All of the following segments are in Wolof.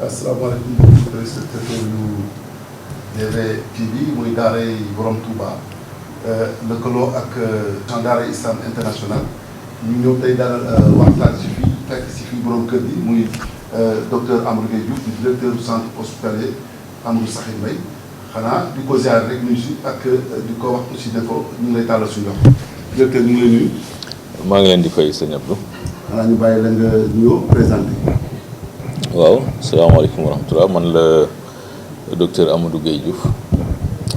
asalaamaaleykum mbokki téléspectateurs yu DV TV muy daaray Borom Touba lëkkaloo ak Daara Islam International ñu ñëw tey dalal waxtaan si fii fekk si fii borom kër gi muy docteur Amadou Gueye Diouf di directeur du centre hospitalier Amadou Sakhir Mbaye xanaa di ko ziar rek nuyu si ak di ko wax aussi ne ko ñu ngi lay tàllal suñu loxo directeur ñu ngi lay nuyu. maa ngi leen di fay sëñ Abdou. xanaa ñu bàyyi la nga nuyoo présenté. waaw salaamaaleykum wa rahmatulah man la docteur Amadou Gueye Diouf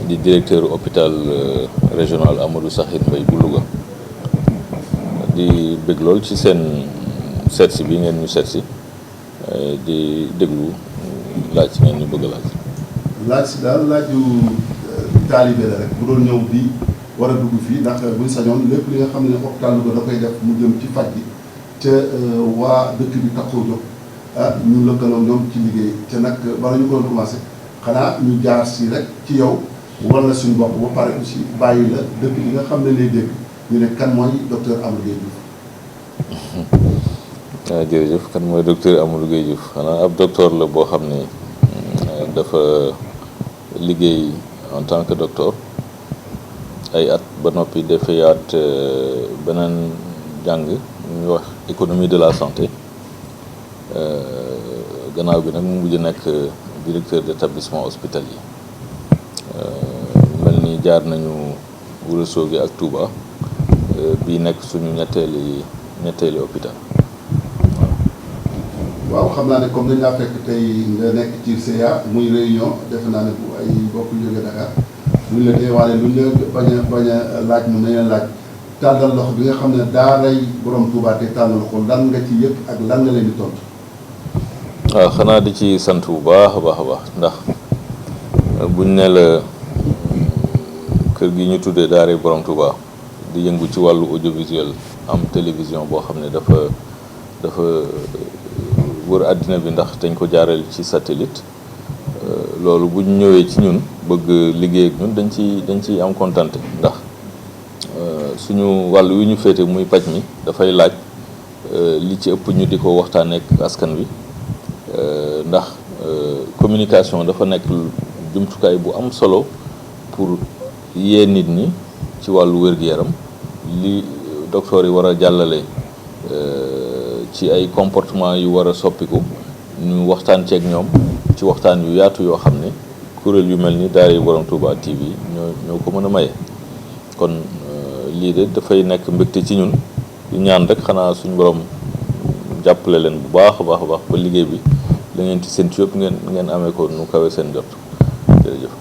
di directeur hôpital régional Amadou Sakhir Mbaye bu Louga di bëgg lool ci seen seetsi bi ngeen ñu seetsi di déglu laaj si ngeen ñu bëgg laaj si daal laaju taalibe la rek bu doon ñëw bi war a dugg fii ndax buñ sañoon lépp li nga xam ne hôpital Louga da koy def mu jëm ci faj bi te waa dëkk bi taxoo jóg ñu lëkkaloo ñoom ci liggéey te nag bala ñu ko doon commencé xanaa ñu jaar si rek ci yow wala suñu bopp ba pare aussi bàyyi la dëkk bi nga xam ne lay dégg ñu ne kan mooy docteur Amadou Gueye Diouf. waaw jërëjëf kan mooy docteur Amadou Gueye Diouf xanaa ab docteur la boo xam ne dafa liggéey en tant que docteur ay at ba noppi defayaat beneen jàng ñuy wax économie de la santé. gannaaw bi nag mu mujj nekk directeur d'établissement hospitalier mel ni jaar nañu Ourossogui ak Touba bii nekk suñu ñetteeli hôpital. waaw xam naa ne comme dañ laa fekk tey nga nekk ci CA muy réunion defe naa ne bu ay bokk jóge Dakar luñ la teewaale luñ la bañ a laaj mun nañ la laaj tàllal loxo bi nga xam ne daaray Borom Touba te tàllal loxo lan nga ci yëpp ak lan nga leen di tontu. waaw xanaa di ci sant bu baax a baax ndax buñ ne la kër gi ñu tuddee daaray Borom Touba di yëngu ci wàllu audiovisuel am télévision boo xam ne dafa wër àddina bi ndax dañ ko jaareel ci satellite loolu buñ ñëwee ci ñun bëgg liggéey ak ñun dañ ciy am kontante ndax suñu wàll wi ñu féete muy paj mi dafay laaj li ci ëpp ñu di ko waxtaanee ak askan wi ndax communication dafa nekk jumtukaay bu am solo pour yee nit ñi ci wàllu wér-gu-yaram li docteur yi war a jàllale ci ay comportement yu war a soppiku ñu waxtaan ceeg ñoom ci waxtaan yu yaatu yoo xam ne kuréel yu mel ni Daaray Borom Touba TV ñoo ko mën a maye kon lii de dafay nekk mbégte ci ñun di ñaan rek xanaa suñu borom jàppale leen bu baax a baax ba liggéey bi la ngeen ci seen ci yëpp ngeen amee ko nu kawe seen jot jërëjëf.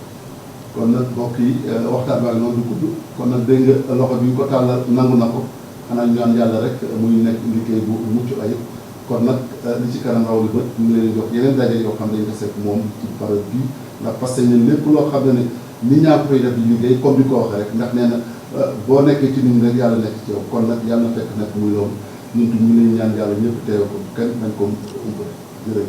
kon nag mbokk yi waxtaan baa ngi noonu du gudd kon nag dégg nga loxo bi ñu ko tàllal nangu na ko xanaa ñu ñaan yàlla rek muy nekk liggéey bu mucc ayib kon nag li ci kanam raw li bët ñu ngi leen jox yeneen daje yoo xam ne dañu ko seet moom ci parole bi ndax parce que ñun lépp loo xam ne nit ñaa ko koy def di liggéey comme bi ko waxee rek ndax nee na boo nekkee ci nit ñi rek yàlla nekk ci yow kon nag yàlla na fekk nag muy loolu ñun ñu ngi leen ñaan yàlla ñëpp teew ko kenn bañ ko umpale